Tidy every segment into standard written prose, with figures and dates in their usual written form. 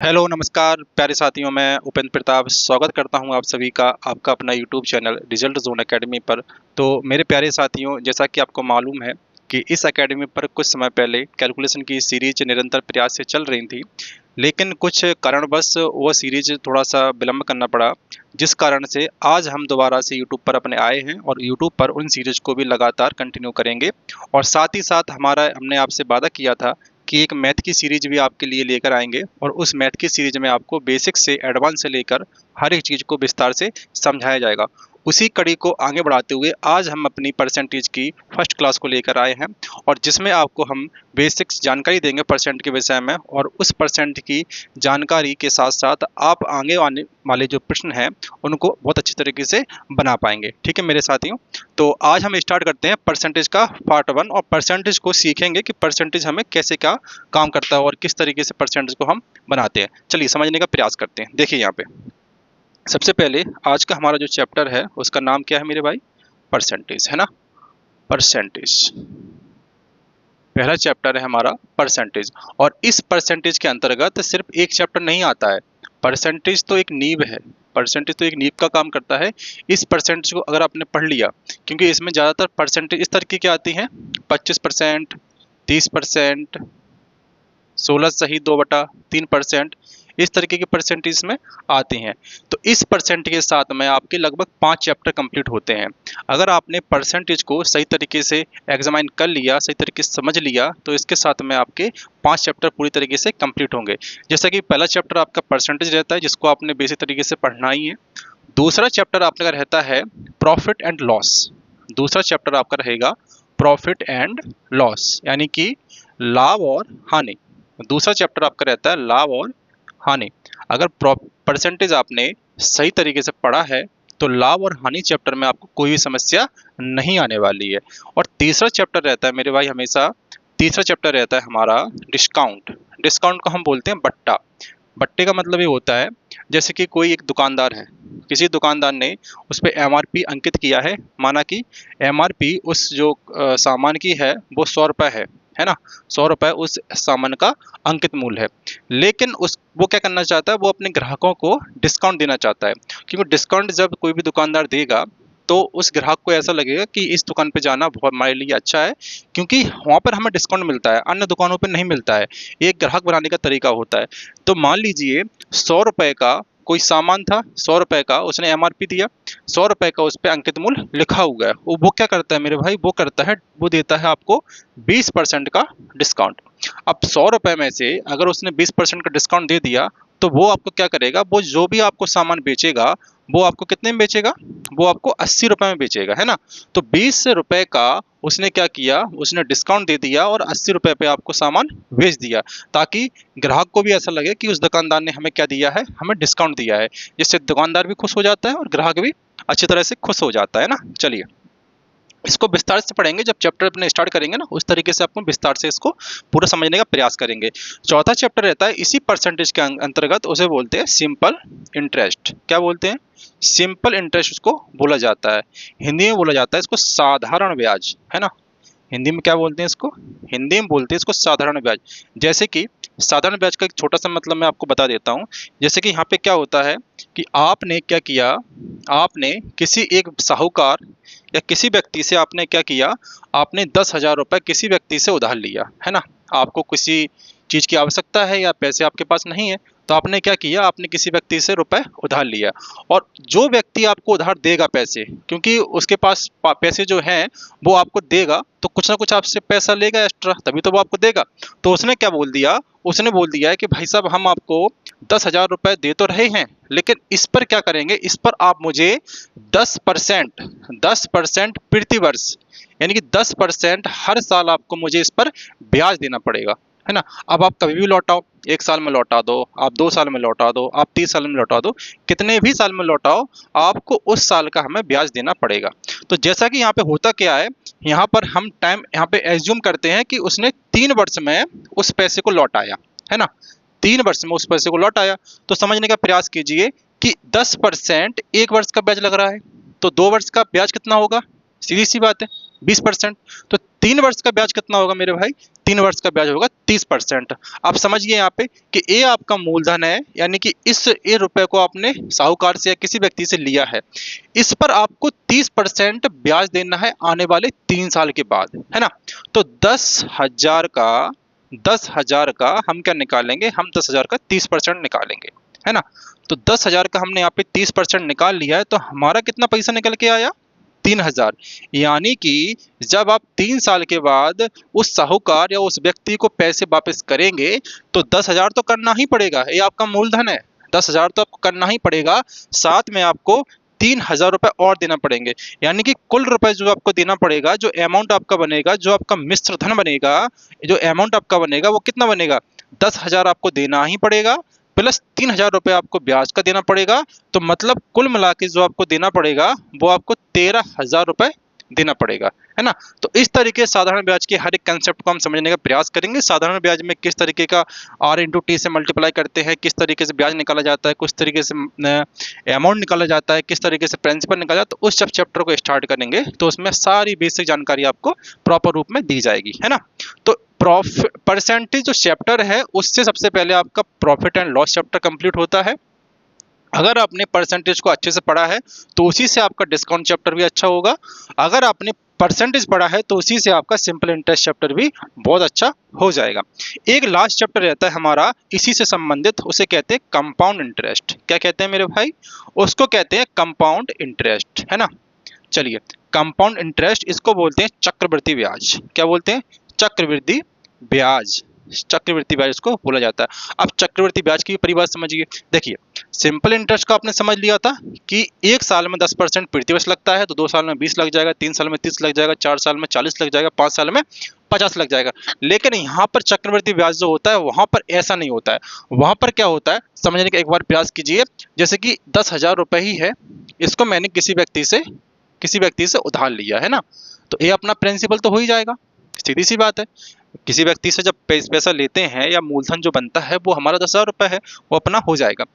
Hello नमस्कार प्यारे साथियों, मैं उपेंद्र प्रताप स्वागत करता हूं आप सभी का आपका अपना YouTube channel result zone academy पर। तो मेरे प्यारे साथियों, जैसा कि आपको मालूम है कि इस एकेडमी पर कुछ समय पहले कैलकुलेशन की सीरीज निरंतर प्रयास से चल रही थी, लेकिन कुछ कारणवश वो सीरीज थोड़ा सा विलंब करना पड़ा, जिस कारण से आज हम दोबारा से यूट्यूब पर अपने आए हैं और यूट्यूब पर उन सीरीज को भी लगातार कंटिन्यू करेंगे। और साथ ही साथ हमने आपसे वादा किया था कि एक मैथ की सीरीज भी आपके लिए लेकर आएंगे और उस मैथ की सीरीज में आपको बेसिक से एडवांस से लेकर हर एक चीज़ को विस्तार से समझाया जाएगा। उसी कड़ी को आगे बढ़ाते हुए आज हम अपनी परसेंटेज की फर्स्ट क्लास को लेकर आए हैं, और जिसमें आपको हम बेसिक्स जानकारी देंगे परसेंट के विषय में, और उस परसेंट की जानकारी के साथ साथ आप आगे आने वाले जो प्रश्न हैं उनको बहुत अच्छी तरीके से बना पाएंगे। ठीक है मेरे साथियों, तो आज हम स्टार्ट करते हैं परसेंटेज का पार्ट 1, और परसेंटेज को सीखेंगे कि परसेंटेज हमें कैसे क्या काम करता है और किस तरीके से परसेंटेज को हम बनाते हैं। चलिए समझने का प्रयास करते हैं। देखिए यहाँ पे सबसे पहले आज का हमारा जो चैप्टर है उसका नाम क्या है मेरे भाई? परसेंटेज, है ना। परसेंटेज पहला चैप्टर है हमारा परसेंटेज, और इस परसेंटेज के अंतर्गत सिर्फ एक चैप्टर नहीं आता है। परसेंटेज तो एक नींव है, परसेंटेज तो एक नींव का काम करता है। इस परसेंटेज को अगर आपने पढ़ लिया, क्योंकि इसमें ज़्यादातर परसेंटेज इस तरीके की आती हैं 25%, 30%, 16 सही 2/3%, इस तरीके की परसेंटेज में आती हैं। तो इस परसेंट के साथ में आपके लगभग 5 चैप्टर कंप्लीट होते हैं। अगर आपने परसेंटेज को सही तरीके से एग्जामाइन कर लिया, सही तरीके से समझ लिया, तो इसके साथ में आपके 5 चैप्टर पूरी तरीके से कंप्लीट होंगे। जैसा कि पहला चैप्टर आपका परसेंटेज रहता है, जिसको आपने बेसिक तरीके से पढ़ना ही है। दूसरा चैप्टर आपका रहता है प्रॉफिट एंड लॉस। दूसरा चैप्टर आपका रहेगा प्रॉफिट एंड लॉस, यानी कि लाभ और हानि। दूसरा चैप्टर आपका रहता है लाभ और हानि। अगर परसेंटेज आपने सही तरीके से पढ़ा है तो लाभ और हानि चैप्टर में आपको कोई भी समस्या नहीं आने वाली है। और तीसरा चैप्टर रहता है मेरे भाई हमेशा, तीसरा चैप्टर रहता है हमारा डिस्काउंट। डिस्काउंट को हम बोलते हैं बट्टा। बट्टे का मतलब ये होता है, जैसे कि कोई एक दुकानदार है, किसी दुकानदार ने उस पर एमआरपी अंकित किया है। माना कि एमआरपी उस जो सामान की है वो 100 रुपये है ना। 100 रुपये उस सामान का अंकित मूल्य है, लेकिन उस वो क्या करना चाहता है, वो अपने ग्राहकों को डिस्काउंट देना चाहता है। क्योंकि डिस्काउंट जब कोई भी दुकानदार देगा तो उस ग्राहक को ऐसा लगेगा कि इस दुकान पे जाना बहुत हमारे लिए अच्छा है, क्योंकि वहाँ पर हमें डिस्काउंट मिलता है, अन्य दुकानों पर नहीं मिलता है। एक ग्राहक बनाने का तरीका होता है। तो मान लीजिए 100 रुपये का कोई सामान था, 100 रुपये का उसने एमआरपी दिया, 100 रुपये का उस पर अंकित मूल्य लिखा हुआ है। वो क्या करता है मेरे भाई, वो करता है, वो देता है आपको 20% का डिस्काउंट। अब 100 रुपये में से अगर उसने 20% का डिस्काउंट दे दिया, तो वो आपको क्या करेगा, वो जो भी आपको सामान बेचेगा वो आपको कितने में बेचेगा, वो आपको 80 रुपये में बेचेगा, है ना। तो 20 रुपये का उसने क्या किया, उसने डिस्काउंट दे दिया और 80 रुपये पे आपको सामान बेच दिया, ताकि ग्राहक को भी ऐसा लगे कि उस दुकानदार ने हमें क्या दिया है, हमें डिस्काउंट दिया है। जिससे दुकानदार भी खुश हो जाता है और ग्राहक भी अच्छी तरह से खुश हो जाता है ना। चलिए इसको विस्तार से पढ़ेंगे, जब चैप्टर अपने स्टार्ट करेंगे ना, उस तरीके से आपको विस्तार से इसको पूरा समझने का प्रयास करेंगे। चौथा चैप्टर रहता है इसी परसेंटेज के अंतर्गत, उसे बोलते हैं सिंपल इंटरेस्ट। क्या बोलते हैं? सिंपल इंटरेस्ट उसको बोला जाता है। हिंदी में बोला जाता है इसको साधारण ब्याज, है ना। हिंदी में क्या बोलते हैं इसको? हिंदी में बोलते हैं इसको साधारण ब्याज। जैसे कि साधारण ब्याज का एक छोटा सा मतलब मैं आपको बता देता हूँ। जैसे कि यहाँ पे क्या होता है कि आपने क्या किया, आपने किसी एक साहूकार या किसी व्यक्ति से आपने क्या किया, आपने 10,000 रुपये किसी व्यक्ति से उधार लिया, है ना। आपको किसी चीज़ की आवश्यकता है या पैसे आपके पास नहीं है, तो आपने क्या किया, आपने किसी व्यक्ति से रुपए उधार लिया। और जो व्यक्ति आपको उधार देगा पैसे, क्योंकि उसके पास पैसे जो हैं वो आपको देगा, तो कुछ ना कुछ आपसे पैसा लेगा एक्स्ट्रा, तभी तो वो आपको देगा। तो उसने क्या बोल दिया, उसने बोल दिया है कि भाई साहब हम आपको 10,000 रुपये दे तो रहे हैं, लेकिन इस पर क्या करेंगे, इस पर आप मुझे 10% प्रति वर्ष, यानी कि 10% हर साल आपको मुझे इस पर ब्याज देना पड़ेगा, है ना। अब आप कभी भी लौटाओ, 1 साल में लौटा दो, आप 2 साल में लौटा दो, आप 30 साल में लौटा दो, कितने भी साल में लौटाओ, आपको उस साल का हमें ब्याज देना पड़ेगा। तो जैसा कि यहाँ पे होता क्या है, यहाँ पर हम टाइम यहाँ पे एज्यूम करते हैं कि उसने 3 वर्ष में उस पैसे को लौटाया, है ना। 3 वर्ष में उस पैसे को लौटाया, तो समझने का प्रयास कीजिए कि 10% 1 वर्ष का ब्याज लग रहा है, तो 2 वर्ष का ब्याज कितना होगा, सीधी सी बात है 20%। तो 3 वर्ष का ब्याज कितना होगा मेरे भाई? 3 वर्ष का ब्याज होगा 30%। आप समझिए यहाँ पे कि ये आपका मूलधन है, यानी कि इस ये रुपए को आपने साहूकार से या किसी व्यक्ति से लिया है, इस पर आपको 30% ब्याज देना है आने वाले 3 साल के बाद, है ना। तो 10,000 का हम क्या निकालेंगे? हम 10,000 का 30% निकालेंगे, है ना। तो 10,000 का हमने यहाँ पे 30% निकाल लिया है, तो हमारा कितना पैसा निकल के आया? 3,000। यानी कि जब आप 3 साल के बाद उस साहूकार या उस व्यक्ति को पैसे वापस करेंगे तो 10,000 तो करना ही पड़ेगा, ये आपका मूलधन है, 10,000 तो आपको करना ही पड़ेगा, साथ में आपको 3,000 रुपए और देना पड़ेंगे। यानी कि कुल रुपए जो आपको देना पड़ेगा, जो अमाउंट आपका बनेगा, जो आपका मिश्र धन बनेगा, जो अमाउंट आपका बनेगा वो कितना बनेगा? 10,000 आपको देना ही पड़ेगा, प्लस 3,000 रुपए आपको ब्याज का देना पड़ेगा। तो मतलब कुल मिला के जो आपको देना पड़ेगा वो आपको 13,000 रुपए देना पड़ेगा, है ना। तो इस तरीके से साधारण ब्याज के हर एक कंसेप्ट को हम समझने का प्रयास करेंगे। साधारण ब्याज में किस तरीके का R इंटू टी से मल्टीप्लाई करते हैं, किस तरीके से ब्याज निकाला जाता है, किस तरीके से अमाउंट निकाला जाता है, किस तरीके से प्रिंसिपल निकाला जाता है, तो उस जब चैप्टर को स्टार्ट करेंगे तो उसमें सारी बेसिक जानकारी आपको प्रॉपर रूप में दी जाएगी, है ना। तो परसेंटेज जो चैप्टर है उससे सबसे पहले आपका profit and loss chapter complete होता है। अगर आपने परसेंटेज को अच्छे से पढ़ा है तो उसी से आपका डिस्काउंट चैप्टर भी अच्छा होगा। अगर आपने परसेंटेज पढ़ा है तो उसी से आपका सिंपल इंटरेस्ट चैप्टर भी बहुत अच्छा हो जाएगा। एक लास्ट चैप्टर रहता है हमारा इसी से संबंधित, उसे कहते हैं कंपाउंड इंटरेस्ट। क्या कहते हैं मेरे भाई? उसको कहते हैं कंपाउंड इंटरेस्ट, है ना। चलिए, कंपाउंड इंटरेस्ट इसको बोलते हैं चक्रवृद्धि ब्याज। क्या बोलते हैं? चक्रवृद्धि ब्याज। चक्रवृद्धि ब्याज इसको बोला जाता है। अब चक्रवृद्धि ब्याज की परिभाषा समझिए। देखिए, सिंपल इंटरेस्ट को आपने समझ लिया था कि 1 साल में 10% प्रतिवर्ष लगता है, तो 2 साल में 20 लग जाएगा, 3 साल में 30 लग जाएगा, 4 साल में 40 लग जाएगा, 5 साल में 50 लग जाएगा। लेकिन यहाँ पर चक्रवृद्धि ब्याज जो होता है वहां पर ऐसा नहीं होता है। वहां पर क्या होता है समझने का एक बार प्रयास कीजिए। जैसे कि 10,000 रुपए ही है, इसको मैंने किसी व्यक्ति से उधार लिया, है ना। तो ये अपना प्रिंसिपल तो हो ही जाएगा, सीधी सी बात है। किसी व्यक्ति से जब पैसा लेते हैं या मूलधन जो बनता है वो हमारा 10,000 रुपए है, वो अपना हो जाएगा।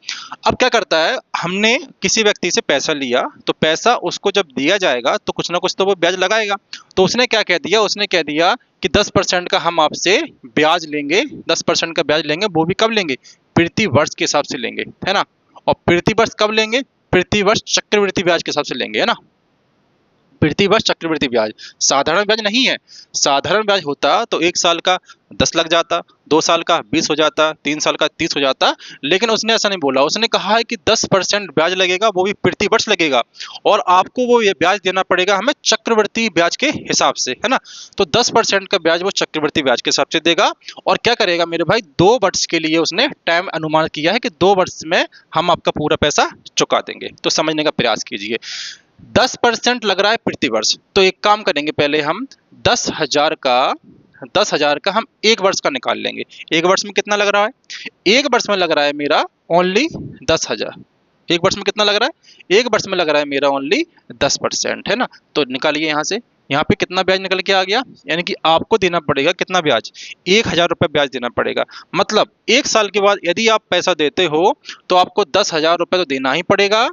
अब क्या करता है, हमने किसी व्यक्ति से पैसा लिया तो पैसा उसको जब दिया जाएगा तो कुछ ना कुछ तो वो ब्याज लगाएगा। तो उसने क्या कह दिया? उसने कह दिया कि 10% का हम आपसे ब्याज लेंगे, 10% का ब्याज लेंगे। वो भी कब लेंगे? प्रति वर्ष के हिसाब से लेंगे, है ना। और प्रति वर्ष कब लेंगे? प्रति वर्ष चक्रवृद्धि ब्याज के हिसाब से लेंगे, है ना। प्रति वर्ष चक्रवृद्धि ब्याज, साधारण ब्याज नहीं है। साधारण ब्याज होता तो 1 साल का 10 लग जाता, 2 साल का 20 हो जाता, 3 साल का 30 हो जाता। लेकिन उसने ऐसा नहीं बोला, उसने कहा है कि 10% ब्याज लगेगा, वो भी प्रति वर्ष लगेगा, और आपको वो ये ब्याज देना पड़ेगा हमें चक्रवृद्धि ब्याज के हिसाब से, है ना। तो 10% का ब्याज वो चक्रवृद्धि ब्याज के हिसाब से देगा। और क्या करेगा मेरे भाई? 2 वर्ष के लिए उसने टाइम अनुमान किया है कि 2 वर्ष में हम आपका पूरा पैसा चुका देंगे। तो समझने का प्रयास कीजिए। 10% लग रहा है प्रति वर्ष, तो एक काम करेंगे, पहले हम 10,000 का हम 1 वर्ष का निकाल लेंगे। 1 वर्ष में कितना लग रहा है? 1 वर्ष में लग रहा है मेरा ओनली 10,000। 1 वर्ष में कितना लग रहा है? 1 वर्ष में लग रहा है मेरा ओनली 10%, है ना। तो निकालिए यहाँ से, यहाँ पे कितना ब्याज निकल के आ गया? यानी कि आपको देना पड़ेगा कितना ब्याज? 1,000 रुपये ब्याज देना पड़ेगा। मतलब 1 साल के बाद यदि आप पैसा देते हो तो आपको 10,000 रुपये तो देना ही पड़ेगा।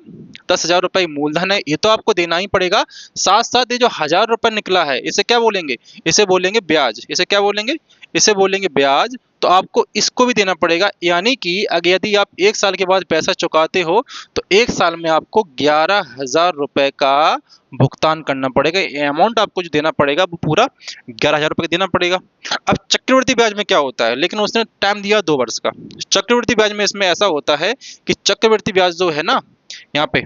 10,000 रुपये मूलधन है, ये तो आपको देना ही पड़ेगा। साथ साथ ये जो 1,000 रुपये निकला है इसे क्या बोलेंगे? इसे बोलेंगे ब्याज। इसे क्या बोलेंगे? इसे बोलेंगे ब्याज। तो आपको इसको भी देना पड़ेगा। यानी कि अगर यदि आप 1 साल के बाद पैसा चुकाते हो तो 1 साल में आपको 11,000 रुपये का भुगतान करना पड़ेगा। ये अमाउंट आपको जो देना पड़ेगा वो पूरा 11,000 रुपये देना पड़ेगा। अब चक्रवृद्धि ब्याज में क्या होता है? लेकिन उसने टाइम दिया 2 वर्ष का। चक्रवृद्धि ब्याज में इसमें ऐसा होता है कि चक्रवृद्धि ब्याज जो है ना, यहाँ पे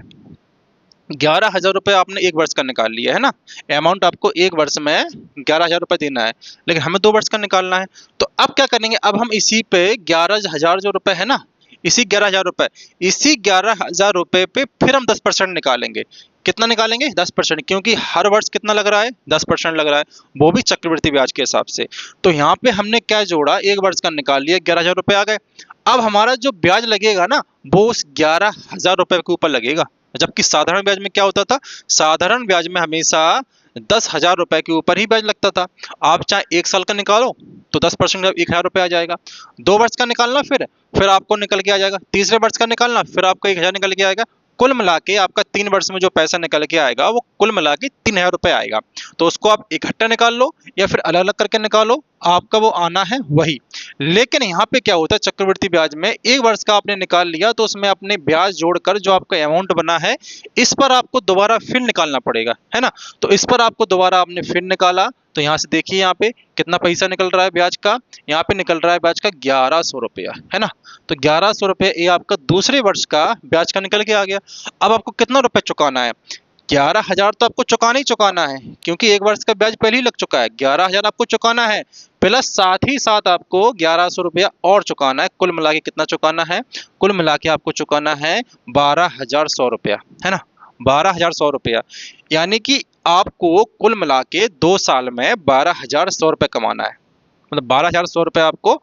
11,000 रुपये आपने 1 वर्ष का निकाल लिया है ना। अमाउंट आपको 1 वर्ष में 11,000 रुपये देना है, लेकिन हमें 2 वर्ष का निकालना है। तो अब क्या करेंगे? अब हम इसी पे 11,000 जो रुपए है ना, इसी 11,000 रुपए पे फिर हम 10% निकालेंगे। कितना निकालेंगे? 10%, क्योंकि हर वर्ष कितना लग रहा है? 10% लग रहा है, वो भी चक्रवृद्धि ब्याज के हिसाब से। तो यहाँ पे हमने क्या जोड़ा? 1 वर्ष का निकाल लिया, 11,000 रुपये आ गए। अब हमारा जो ब्याज लगेगा ना वो उस 11,000 रुपये के ऊपर लगेगा। जबकि साधारण ब्याज में क्या होता था? साधारण ब्याज में हमेशा 10,000 रुपए के ऊपर ही ब्याज लगता था। आप चाहे 1 साल का निकालो तो 10% 1,000 रुपये आ जाएगा। 2 वर्ष का निकालना फिर आपको निकल के आ जाएगा। तीसरे वर्ष का निकालना फिर आपको 1,000 निकल के आएगा। कुल मिला के आपका 3 वर्ष में जो पैसा निकल के आएगा वो कुल मिला के 3000 रुपये आएगा। तो उसको आप इकट्ठा निकाल लो या फिर अलग अलग करके निकालो, आपका वो आना है वही। लेकिन यहाँ पे क्या होता है, चक्रवृद्धि ब्याज में 1 वर्ष का आपने निकाल लिया तो उसमें अपने ब्याज जोड़कर जो आपका अमाउंट बना है इस पर आपको दोबारा फिर निकालना पड़ेगा, है ना। तो इस पर आपको दोबारा आपने फिर निकाला तो यहाँ से देखिए यहाँ पे कितना पैसा निकल रहा है ब्याज का, यहाँ पे निकल रहा है ब्याज का 1100 रुपया, है ना। तो 1100 रुपये ये आपका दूसरे वर्ष का ब्याज का निकल के आ गया। अब आपको कितना रुपए चुकाना है, 11,000 तो आपको चुकाना ही चुकाना है, क्योंकि 1 वर्ष का ब्याज पहले ही लग चुका है। 11,000 आपको चुकाना है, प्लस साथ ही साथ आपको 1100 रुपया और चुकाना है। कुल मिला के कितना चुकाना है, कुल मिला के आपको चुकाना है 12,100 रुपया, है ना, 12,100 रुपया। यानी कि आपको कुल मिला के 2 साल में 12,100 रुपये कमाना है, मतलब 12,100 रुपये आपको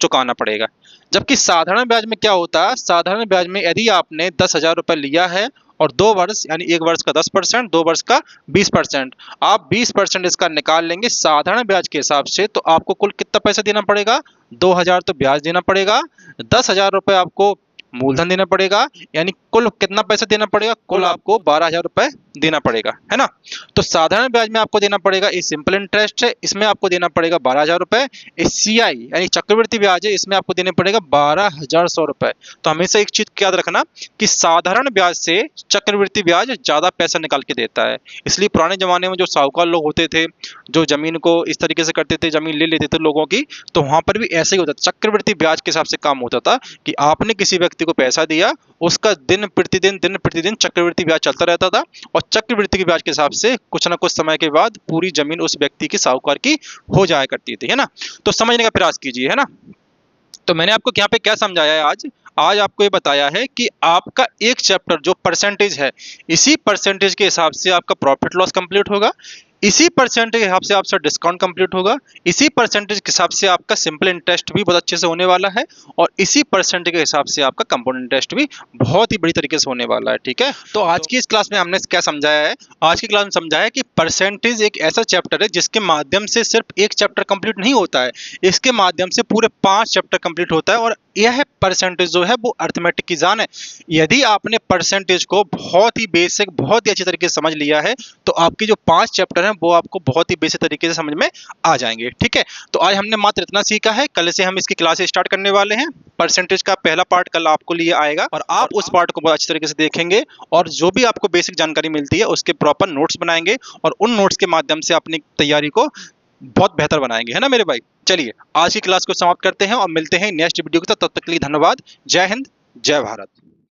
चुकाना पड़ेगा। जबकि साधारण ब्याज में क्या होता है, साधारण ब्याज में यदि आपने 10,000 रुपये लिया है और 2 वर्ष यानी 1 वर्ष का 10%, 2 वर्ष का 20%, आप 20% इसका निकाल लेंगे साधारण ब्याज के हिसाब से, तो आपको कुल कितना पैसा देना पड़ेगा, 2,000 तो ब्याज देना पड़ेगा, 10,000 रुपये आपको मूलधन देना पड़ेगा, यानी कुल कितना पैसा देना पड़ेगा, कुल आपको 12,000 रुपये देना पड़ेगा, है ना। तो साधारण ब्याज में आपको देना पड़ेगा, ये सिंपल इंटरेस्ट है, इसमें आपको देना पड़ेगा 12,000 रुपये। सीआई यानी चक्रवृद्धि ब्याज है, इसमें आपको देने पड़ेगा 12,100 रुपये। तो हमेशा एक चीज याद रखना कि साधारण ब्याज से चक्रवृद्धि ब्याज ज्यादा पैसा निकाल के देता है। इसलिए पुराने जमाने में जो साहूकार लोग होते थे, जो जमीन को इस तरीके से करते थे, जमीन ले लेते थे लोगों की, तो वहां पर भी ऐसे ही होता था, चक्रवृद्धि ब्याज के हिसाब से काम होता था कि आपने किसी व्यक्ति को पैसा दिया, उसका दिन प्रतिदिन चक्रवृद्धि ब्याज चलता रहता था, और चक्रवृद्धि के ब्याज के हिसाब से कुछ ना कुछ समय के बाद पूरी जमीन उस व्यक्ति की, साहूकार की हो जाया करती थी, है ना। तो समझने का प्रयास कीजिए, है ना। तो मैंने आपको यहाँ पे क्या समझाया है, आज आपको ये बताया है कि आपका एक चैप्टर जो परसेंटेज है, इसी परसेंटेज के हिसाब से आपका प्रॉफिट लॉस कंप्लीट होगा, इसी परसेंटेज के हिसाब से आपका डिस्काउंट कंप्लीट होगा, इसी परसेंटेज के हिसाब से आपका सिंपल इंटरेस्ट भी बहुत अच्छे से होने वाला है, और इसी परसेंटेज के हिसाब से आपका कंपाउंड इंटरेस्ट भी बहुत ही बड़ी तरीके से होने वाला है, ठीक है। तो आज की इस क्लास में हमने क्या समझाया है, आज की क्लास में समझाया है कि परसेंटेज एक ऐसा चैप्टर है जिसके माध्यम से सिर्फ एक चैप्टर कंप्लीट नहीं होता है, इसके माध्यम से पूरे 5 चैप्टर कंप्लीट होता है। और यह परसेंटेज जो है वो अर्थमेटिक की जान है। यदि आपने परसेंटेज को बहुत ही बेसिक, बहुत ही अच्छी तरीके से समझ लिया है, तो आपके जो 5 चैप्टर हैं वो आपको बहुत ही बेसिक तरीके से समझ में आ जाएंगे, ठीक है। तो आज हमने मात्र इतना सीखा है, कल से हम इसकी क्लासेस स्टार्ट करने वाले हैं। परसेंटेज का पहला पार्ट कल आपको लिए आएगा, और आप उस पार्ट को बहुत अच्छी तरीके से देखेंगे, और जो भी आपको बेसिक जानकारी मिलती है उसके प्रॉपर नोट्स बनाएंगे, और उन नोट्स के माध्यम से अपनी तैयारी को बहुत बेहतर बनाएंगे, है ना मेरे भाई। चलिए आज की क्लास को समाप्त करते हैं और मिलते हैं नेक्स्ट वीडियो के साथ। तब तक के लिए धन्यवाद। जय हिंद, जय भारत।